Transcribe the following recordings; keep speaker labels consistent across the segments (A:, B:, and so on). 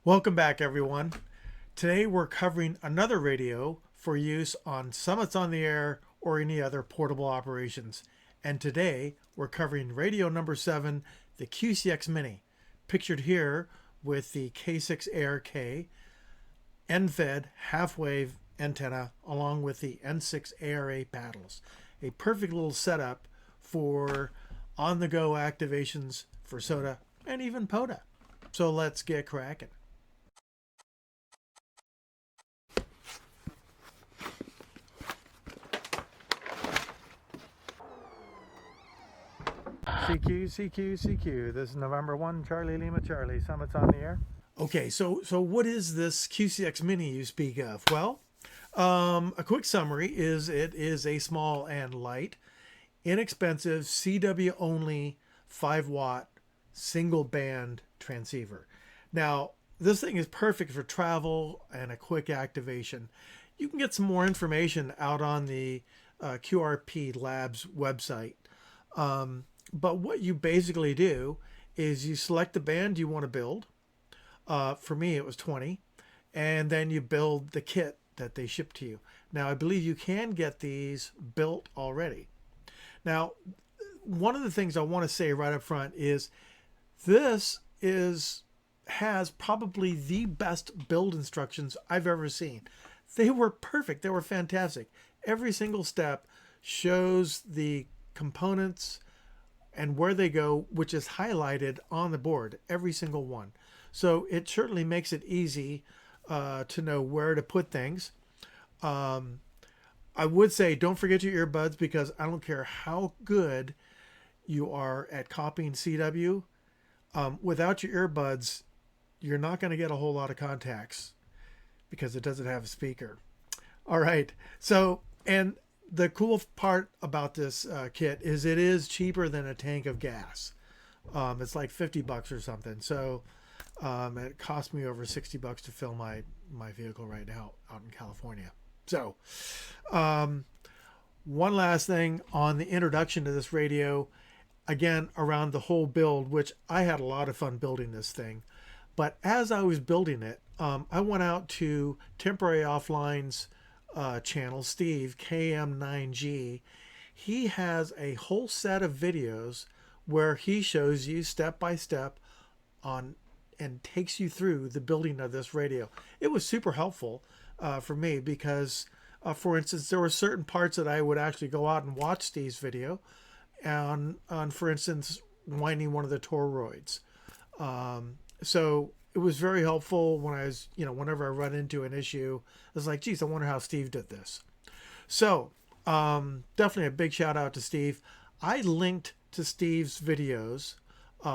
A: Welcome back, everyone. Today we're covering another radio for use on summits on the air or any other portable operations. And today we're covering radio number 7, the QCX Mini, pictured here with the K6 ARK end-fed half-wave antenna along with the N6 ARA paddles. A perfect little setup for on-the-go activations for SOTA and even POTA. So let's get cracking. CQ. This is November 1, Charlie Lima Charlie. Summit's on the air. Okay, so what is this QCX Mini you speak of? Well, a quick summary is it is a small and light, inexpensive, CW only 5-watt single band transceiver. Now, this thing is perfect for travel and a quick activation. You can get some more information out on the QRP Labs website. But what you basically do is you select the band you want to build. For me, it was 20. And then you build the kit that they ship to you. Now, I believe you can get these built already. Now, one of the things I want to say right up front is this has probably the best build instructions I've ever seen. They were perfect. They were fantastic. Every single step shows the components and where they go, which is highlighted on the board, every single one. So it certainly makes it easy to know where to put things. I would say don't forget your earbuds, because I don't care how good you are at copying CW. Without your earbuds, you're not going to get a whole lot of contacts because it doesn't have a speaker. All right. So, and the cool part about this kit is it is cheaper than a tank of gas. It's like $50 or something. So it cost me over $60 to fill my vehicle right now out in California. So one last thing on the introduction to this radio, again, around the whole build, which I had a lot of fun building this thing. But as I was building it, I went out to Temporary Offline's channel, Steve, KM9G. He has a whole set of videos where he shows you step by step on and takes you through the building of this radio. It was super helpful for me because, for instance, there were certain parts that I would actually go out and watch Steve's video on for instance, winding one of the toroids. So it was very helpful when I was, whenever I run into an issue, I was like, geez, I wonder how Steve did this. So definitely a big shout out to Steve. I linked to Steve's videos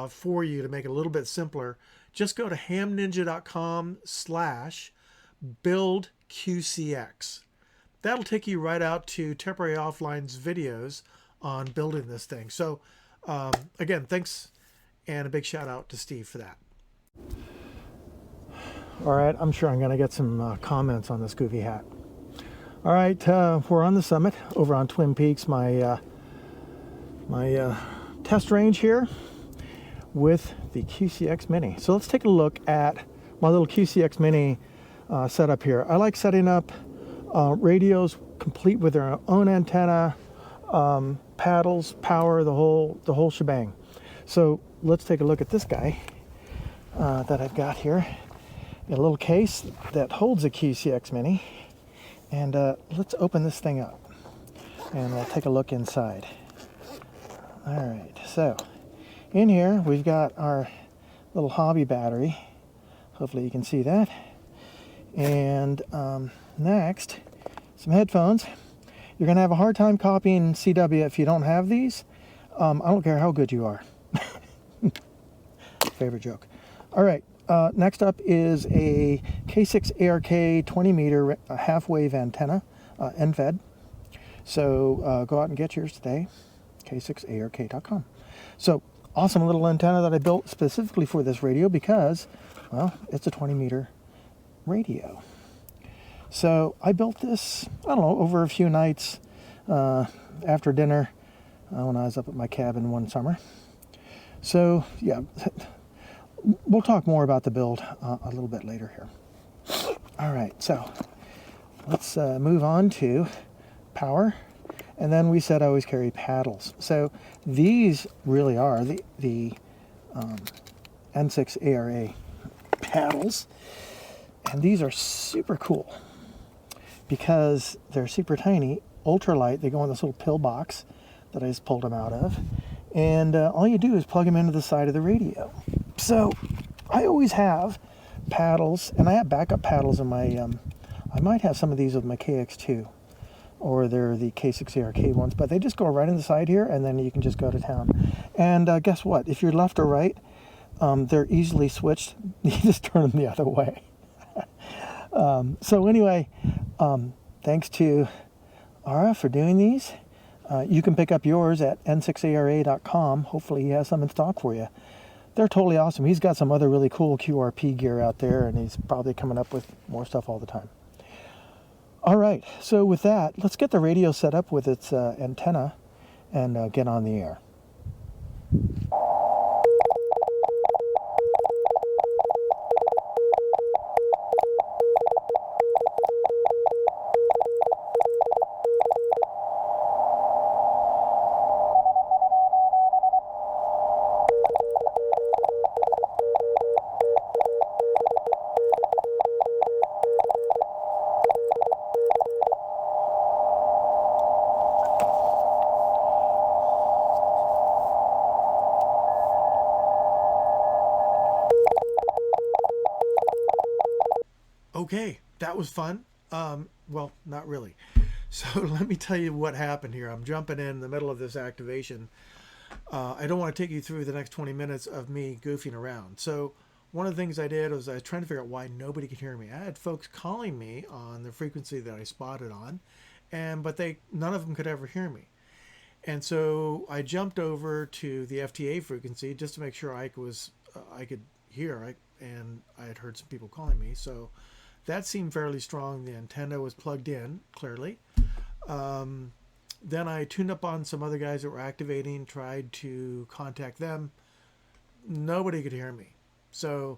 A: for you to make it a little bit simpler. Just go to hamninja.com/buildqcx. That'll take you right out to Temporary Offline's videos on building this thing. So again, thanks and a big shout out to Steve for that. All right, I'm sure I'm going to get some comments on this goofy hat. All right, we're on the summit over on Twin Peaks, my test range here with the QCX Mini. So let's take a look at my little QCX Mini setup here. I like setting up radios complete with their own antenna, paddles, power, the whole shebang. So let's take a look at this guy that I've got here. A little case that holds a QCX Mini, and let's open this thing up and we'll take a look inside. All right, so in here we've got our little hobby battery. Hopefully you can see that. And next, some headphones. You're gonna have a hard time copying CW if you don't have these. I don't care how good you are. Favorite joke. All right. Next up is a K6 ARK 20 meter half-wave antenna, end-fed. So go out and get yours today, k6ark.com. So awesome little antenna that I built specifically for this radio because, well, it's a 20 meter radio. So I built this, I don't know, over a few nights after dinner when I was up at my cabin one summer. So yeah, we'll talk more about the build a little bit later here. All right, so let's move on to power. And then we said I always carry paddles. So these really are the N6 ARA paddles. And these are super cool because they're super tiny, ultra light. They go in this little pill box that I just pulled them out of. And all you do is plug them into the side of the radio. So I always have paddles, and I have backup paddles in my, I might have some of these with my KX2, or they're the K6ARK ones, but they just go right in the side here, and then you can just go to town. And guess what? If you're left or right, they're easily switched. You just turn them the other way. So anyway, thanks to Ara for doing these. You can pick up yours at n6ara.com. Hopefully he has some in stock for you. They're totally awesome. He's got some other really cool QRP gear out there, and he's probably coming up with more stuff all the time. All right, so with that, let's get the radio set up with its antenna and get on the air. Okay, that was fun. Well, not really. So let me tell you what happened here. I'm jumping in the middle of this activation. I don't want to take you through the next 20 minutes of me goofing around. So one of the things I did was I was trying to figure out why nobody could hear me. I had folks calling me on the frequency that I spotted on, but none of them could ever hear me. And so I jumped over to the FTA frequency just to make sure I could hear, and I had heard some people calling me. So that seemed fairly strong. The antenna was plugged in, clearly. Then I tuned up on some other guys that were activating, tried to contact them. Nobody could hear me. So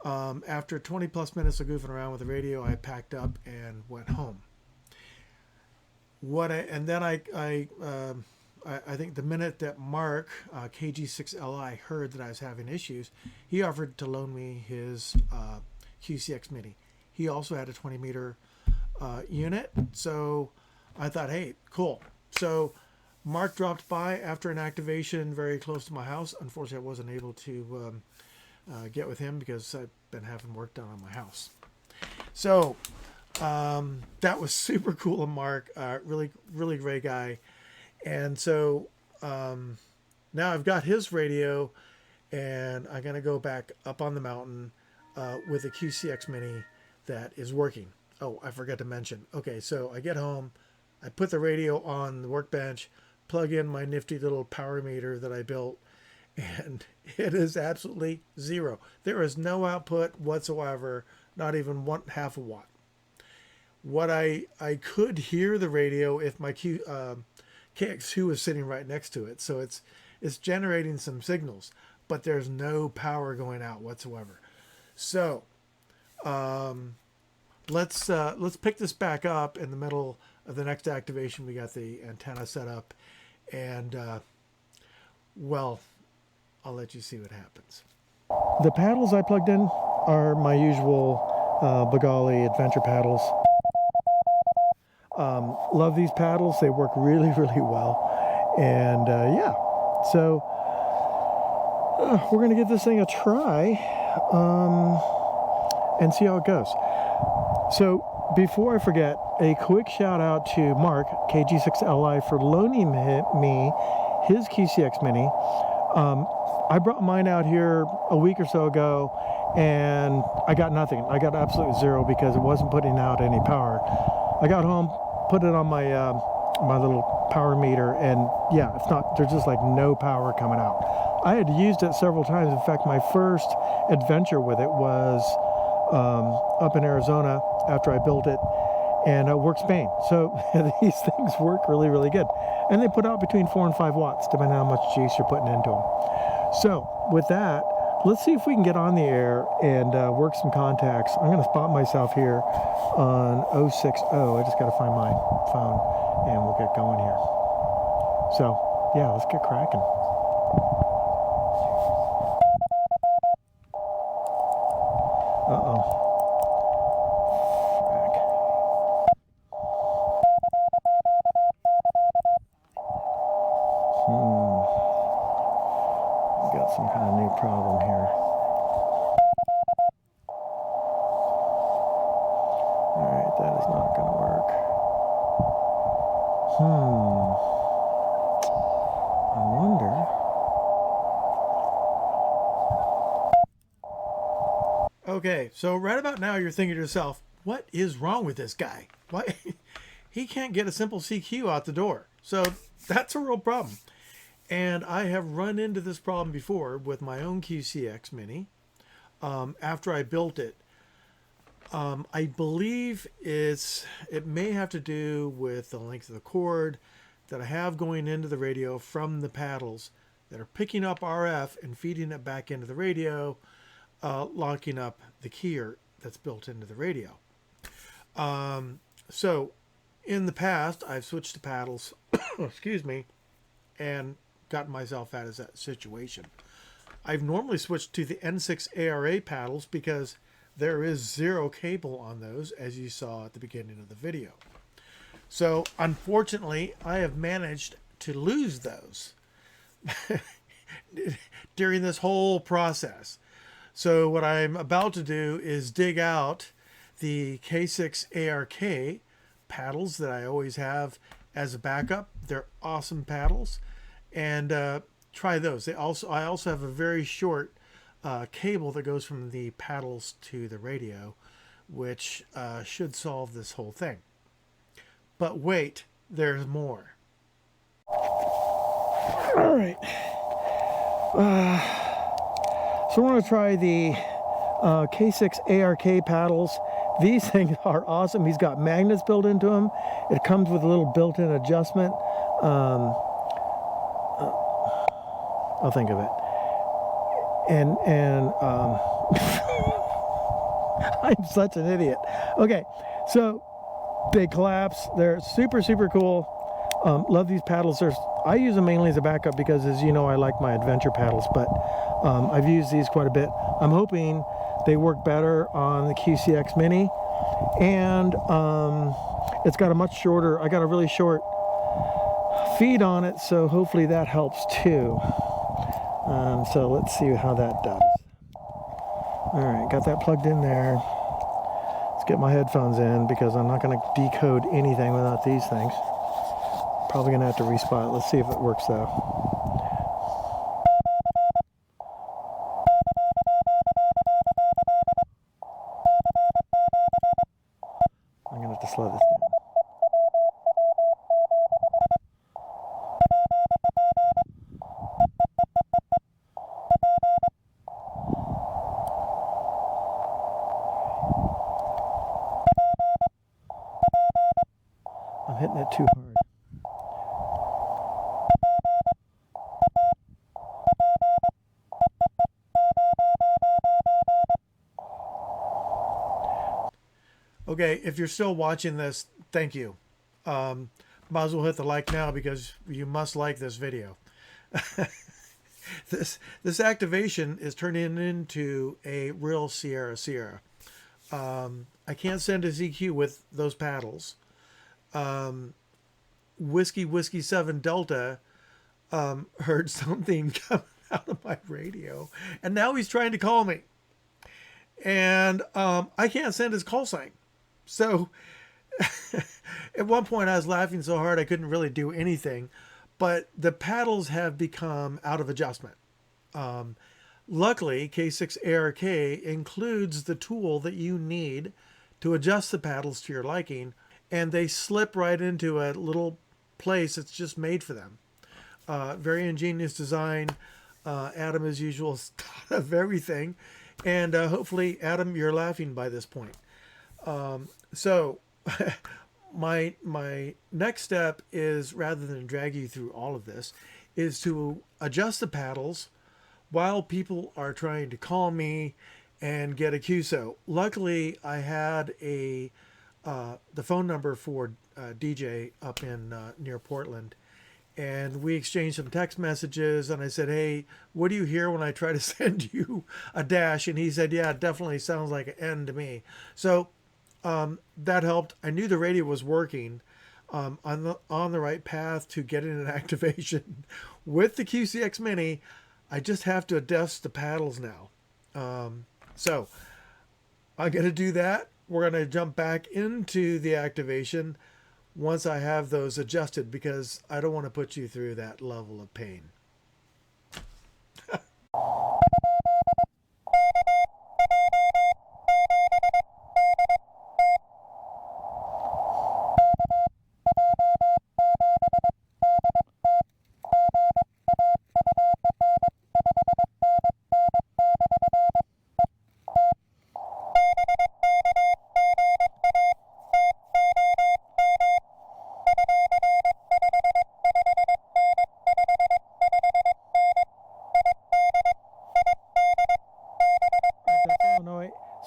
A: after 20 plus minutes of goofing around with the radio, I packed up and went home. I think the minute that Mark, KG6LI, heard that I was having issues, he offered to loan me his QCX Mini. He also had a 20 meter unit, so I thought, hey, cool. So Mark dropped by after an activation very close to my house. Unfortunately, I wasn't able to get with him because I've been having work done on my house. So that was super cool of Mark. Really, really great guy. And so now I've got his radio, and I'm going to go back up on the mountain with a QCX Mini that is working. Oh, I forgot to mention. Okay, so I get home, I put the radio on the workbench, plug in my nifty little power meter that I built, and it is absolutely zero. There is no output whatsoever, not even half a watt. What I could hear the radio if my KX2 was sitting right next to it, so it's generating some signals, but there's no power going out whatsoever. So let's pick this back up in the middle of the next activation. We got the antenna set up, and well, I'll let you see what happens. The paddles I plugged in are my usual Bagali adventure paddles. Love these paddles. They work really, really well. And yeah, so we're going to give this thing a try and see how it goes. So before I forget, a quick shout out to Mark, KG6LI, for loaning me his QCX Mini. I brought mine out here a week or so ago, and I got nothing. I got absolutely zero because it wasn't putting out any power. I got home, put it on my my little power meter, and yeah, it's not, there's just like no power coming out. I had used it several times. In fact, my first adventure with it was up in Arizona after I built it, and it works Spain. So these things work really, really good. And they put out between 4 and 5 watts, depending on how much juice you're putting into them. So with that, let's see if we can get on the air and work some contacts. I'm going to spot myself here on 060. I just got to find my phone and we'll get going here. So, yeah, let's get cracking. Uh-oh. Got some kind of new problem here. Alright, that is not going to work. I wonder. Okay, so right about now you're thinking to yourself, what is wrong with this guy? Why he can't get a simple CQ out the door. So that's a real problem. And I have run into this problem before with my own QCX Mini. After I built it, I believe it may have to do with the length of the cord that I have going into the radio from the paddles that are picking up RF and feeding it back into the radio, locking up the keyer that's built into the radio. So in the past, I've switched to paddles, excuse me, and gotten myself out of that situation. I've normally switched to the N6 ARA paddles because there is zero cable on those, as you saw at the beginning of the video. So unfortunately, I have managed to lose those during this whole process. So what I'm about to do is dig out the K6 ARK paddles that I always have as a backup. They're awesome paddles. And try those. I also have a very short cable that goes from the paddles to the radio, which should solve this whole thing. But wait, there's more. All right. So we're going to try the K6 ARK paddles. These things are awesome. He's got magnets built into them. It comes with a little built-in adjustment. I'll think of it. And I'm such an idiot. Okay, so they collapse. They're super, super cool. Love these paddles. I use them mainly as a backup because, as you know, I like my adventure paddles, but I've used these quite a bit. I'm hoping they work better on the QCX Mini. And it's got a much shorter, I got a really short feed on it, so hopefully that helps too. So let's see how that does. All right, got that plugged in there. Let's get my headphones in because I'm not going to decode anything without these things. Probably going to have to respot it. Let's see if it works though. I'm going to have to slow this down. I'm hitting it too hard. Okay, if you're still watching this, thank you. Might as well hit the like now because you must like this video. This activation is turning into a real Sierra Sierra. I can't send a ZQ with those paddles. Whiskey 7 Delta heard something coming out of my radio, and now he's trying to call me, and I can't send his call sign. So at one point I was laughing so hard I couldn't really do anything, but the paddles have become out of adjustment. Luckily, K6 ARK includes the tool that you need to adjust the paddles to your liking, and they slip right into a little place that's just made for them. Very ingenious design. Adam, as usual, thought of everything. And hopefully, Adam, you're laughing by this point. So my next step is, rather than drag you through all of this, is to adjust the paddles while people are trying to call me and get a QSO. Luckily, I had the phone number for DJ up in near Portland, and we exchanged some text messages, and I said, hey, what do you hear when I try to send you a dash? And he said, yeah, it definitely sounds like an N to me. So that helped. I knew the radio was working. On the right path to getting an activation with the QCX Mini. I just have to adjust the paddles now. So I'm going to do that. We're going to jump back into the activation once I have those adjusted, because I don't want to put you through that level of pain.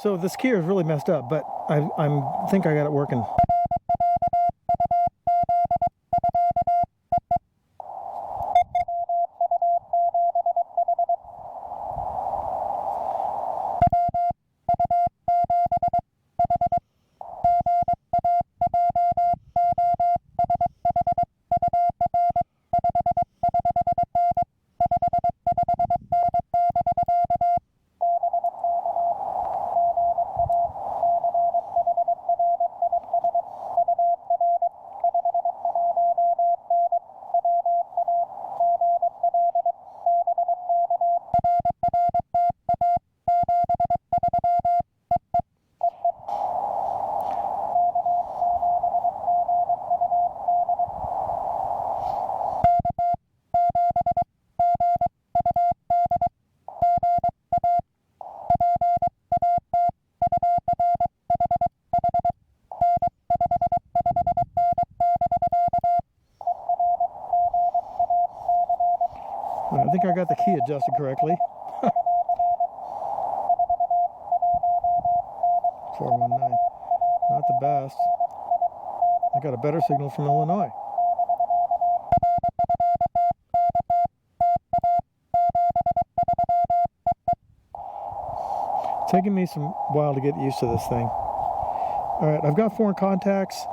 A: So this key is really messed up, but I think I got it working. I think I got the key adjusted correctly. 419. Not the best. I got a better signal from Illinois. It's taking me some while to get used to this thing. All right, I've got 4 contacts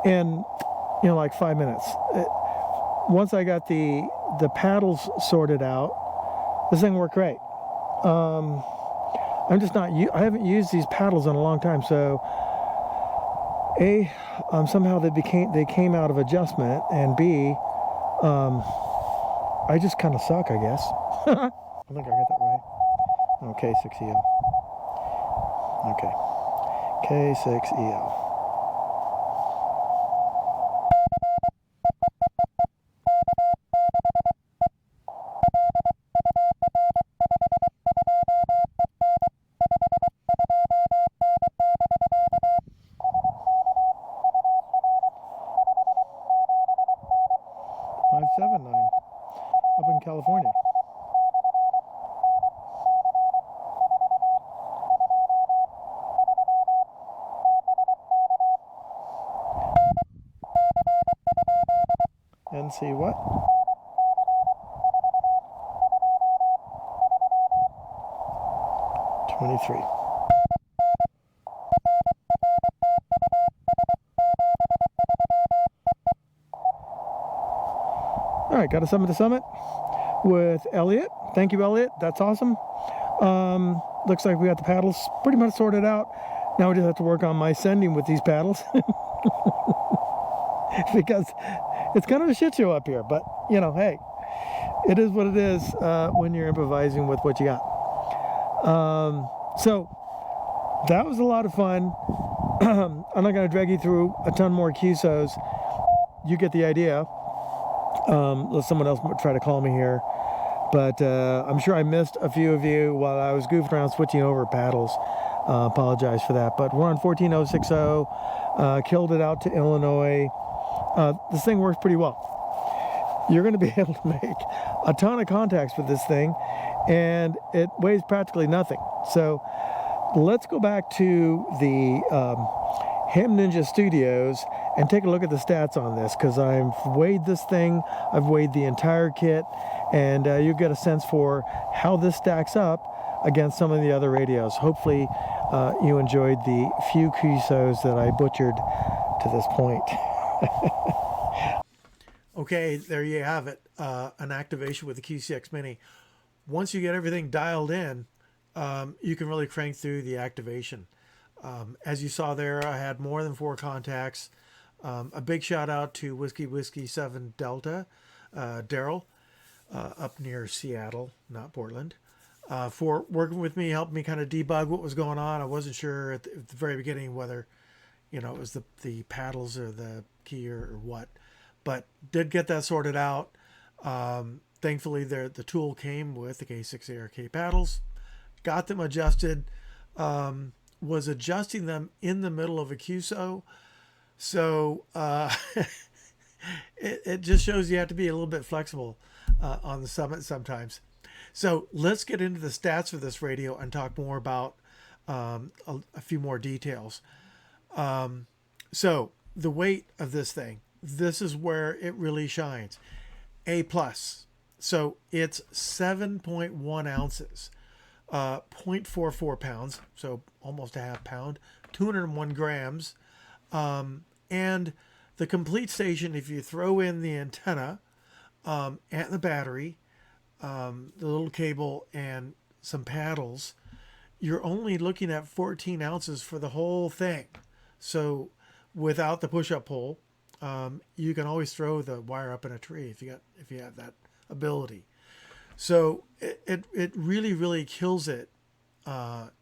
A: in, like 5 minutes. Once I got the paddles sorted out, this thing worked great. I'm just not, I haven't used these paddles in a long time, so somehow they came out of adjustment, and B, I just kind of suck, I guess. I think I got that right. Okay, K6EL. Okay, K6EL. Up in California. NC what? $23. All right, got to summit the summit with Elliot. Thank you, Elliot. That's awesome. Looks like we got the paddles pretty much sorted out. Now we just have to work on my sending with these paddles because it's kind of a shit show up here. But hey, it is what it is when you're improvising with what you got. So that was a lot of fun. I'm not going to drag you through a ton more QSOs. You get the idea. Let someone else try to call me here, but I'm sure I missed a few of you while I was goofing around switching over paddles. Apologize for that, but we're on 14060. Killed it out to Illinois. This thing works pretty well. You're going to be able to make a ton of contacts with this thing, and it weighs practically nothing. So let's go back to the Ham Ninja Studios and take a look at the stats on this, because I've weighed this thing, I've weighed the entire kit, and you get a sense for how this stacks up against some of the other radios. Hopefully you enjoyed the few QSOs that I butchered to this point. Okay, there you have it, an activation with the QCX Mini. Once you get everything dialed in, you can really crank through the activation. As you saw there, I had more than 4 contacts. A big shout out to Whiskey 7 Delta, Daryl, up near Seattle, not Portland, for working with me, helping me kind of debug what was going on. I wasn't sure at the very beginning whether, it was the paddles or the key or what, but did get that sorted out. Thankfully, the tool came with the K6 ARK paddles, got them adjusted, was adjusting them in the middle of a QSO. So it just shows you have to be a little bit flexible on the Summit sometimes. So let's get into the stats for this radio and talk more about a few more details. So the weight of this thing, this is where it really shines. A+. So it's 7.1 ounces, 0.44 pounds, so almost a half pound, 201 grams. And the complete station, if you throw in the antenna and the battery, the little cable and some paddles, you're only looking at 14 ounces for the whole thing. So without the push-up pole, you can always throw the wire up in a tree if you have that ability. So it really kills it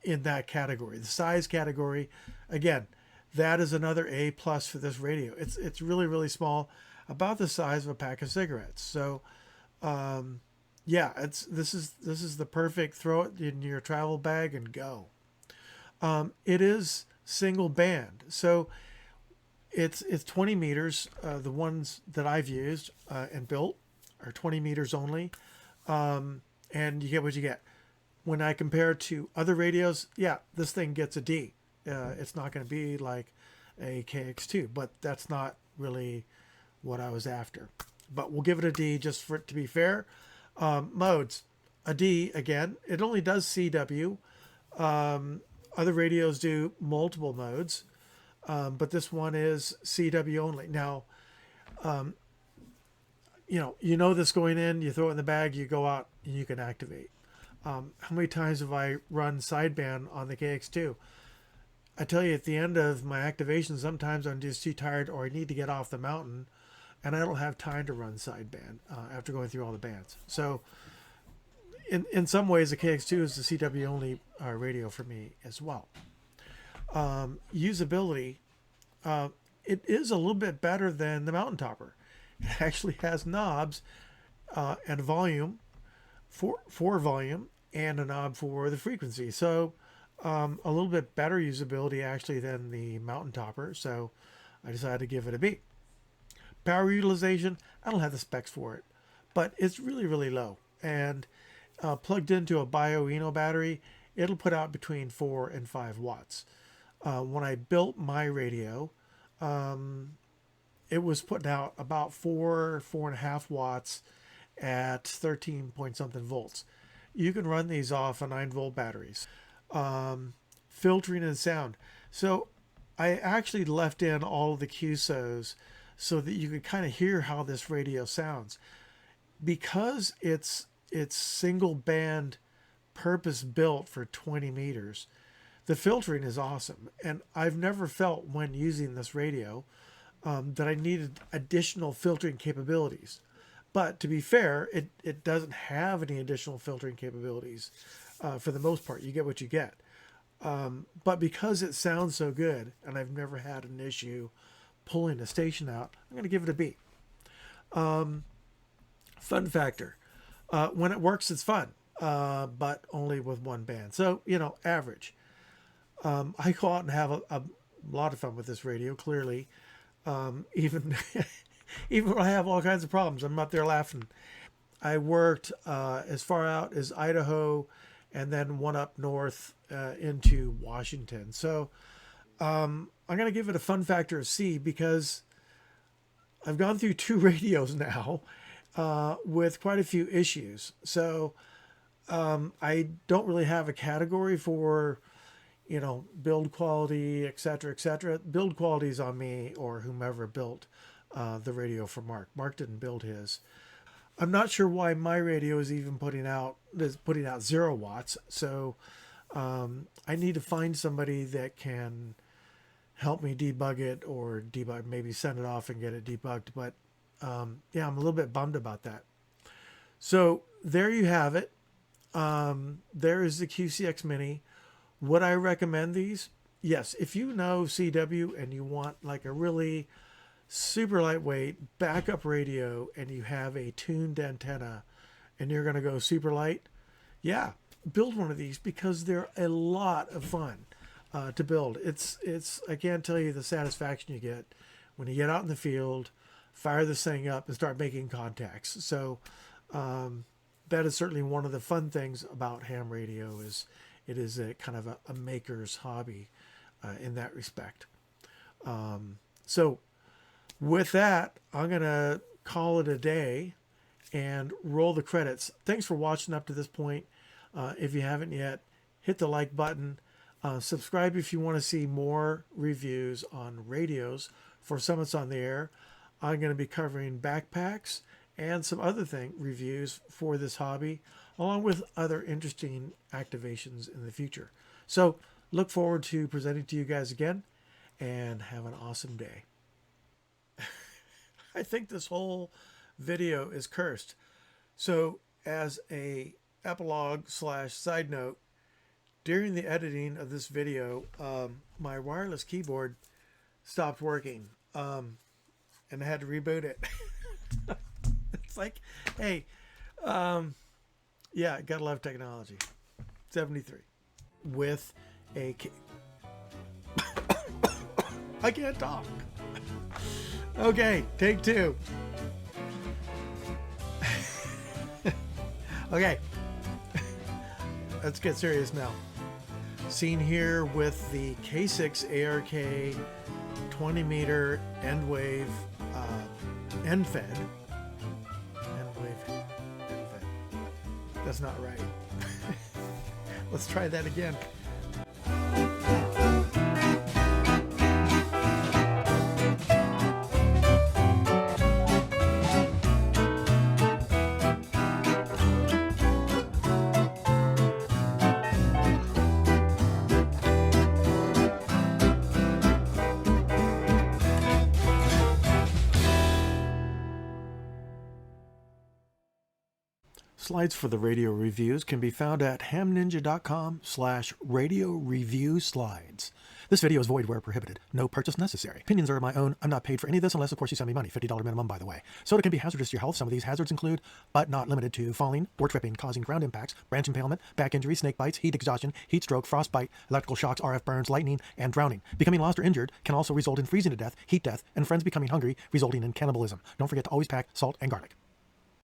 A: in that category. The size category, again, that is another A+ for this radio. It's really small, about the size of a pack of cigarettes. So yeah, this is the perfect, throw it in your travel bag and go. It is single band, so it's 20 meters. The ones that I've used and built are 20 meters only, and you get what you get. When I compare it to other radios, yeah, this thing gets a D. It's not going to be like a KX2, but that's not really what I was after. But we'll give it a D just for it to be fair. Modes, a D again. It only does CW. Other radios do multiple modes, but this one is CW only. Now, you know this going in, you throw it in the bag, you go out, and you can activate. How many times have I run sideband on the KX2? I tell you, at the end of my activation, sometimes I'm just too tired or I need to get off the mountain, and I don't have time to run sideband after going through all the bands. So in some ways, the KX2 is the CW only radio for me as well. Usability, it is a little bit better than the Mountain Topper. It actually has knobs and volume for volume and a knob for the frequency. So a little bit better usability actually than the Mountain Topper. So I decided to give it a B. Power utilization, I don't have the specs for it, but it's really low. And plugged into a Bioenno battery, it'll put out between 4 and 5 watts. When I built my radio, it was putting out about 4.5 watts at 13 point something volts. You can run these off of 9-volt batteries. Filtering and sound. So I actually left in all of the QSOs so that you could kind of hear how this radio sounds. Because it's single band, purpose built for 20 meters, the filtering is awesome. And I've never felt when using this radio that I needed additional filtering capabilities. But to be fair, it doesn't have any additional filtering capabilities for the most part. You get what you get. But because it sounds so good, and I've never had an issue pulling a station out, I'm going to give it a B. Fun factor. When it works, it's fun, but only with one band. So, average. I go out and have a lot of fun with this radio, clearly. Even when I have all kinds of problems, I'm up there laughing. I worked as far out as Idaho, and then one up north into Washington. So I'm going to give it a fun factor of C, because I've gone through 2 radios now with quite a few issues. So I don't really have a category for, you know, build quality, etc., etc. Build quality is on me or whomever built the radio for Mark. Mark didn't build his. I'm not sure why my radio is even putting out 0 watts. So I need to find somebody that can help me debug it, or maybe send it off and get it debugged. But yeah, I'm a little bit bummed about that. So there you have it. There is the QCX Mini. Would I recommend these? Yes. If you know CW and you want like a really super lightweight backup radio, and you have a tuned antenna and you're going to go super light, yeah, build one of these, because they're a lot of fun to build. It's I can't tell you the satisfaction you get when you get out in the field, fire this thing up and start making contacts. So that is certainly one of the fun things about ham radio, is it is a kind of a maker's hobby in that respect. So with that, I'm going to call it a day and roll the credits. Thanks for watching up to this point. If you haven't yet, hit the like button. Subscribe if you want to see more reviews on radios for Summits on the Air. I'm going to be covering backpacks and some other reviews for this hobby, along with other interesting activations in the future. So look forward to presenting to you guys again, and have an awesome day. I think this whole video is cursed. So as a epilogue / side note, during the editing of this video, my wireless keyboard stopped working, and I had to reboot it. It's like, hey, yeah, gotta love technology. 73 with a I can't talk. Okay, take 2. Okay, let's get serious now. Seen here with the K6 ARK 20 meter end wave end fed. That's not right. Let's try that again. Slides for the radio reviews can be found at hamninja.com/radio review slides. This video is void where prohibited. No purchase necessary. Opinions are my own. I'm not paid for any of this unless, of course, you send me money. $50 minimum, by the way. SOTA can be hazardous to your health. Some of these hazards include, but not limited to, falling or tripping, causing ground impacts, branch impalement, back injury, snake bites, heat exhaustion, heat stroke, frostbite, electrical shocks, RF burns, lightning, and drowning. Becoming lost or injured can also result in freezing to death, heat death, and friends becoming hungry, resulting in cannibalism. Don't forget to always pack salt and garlic.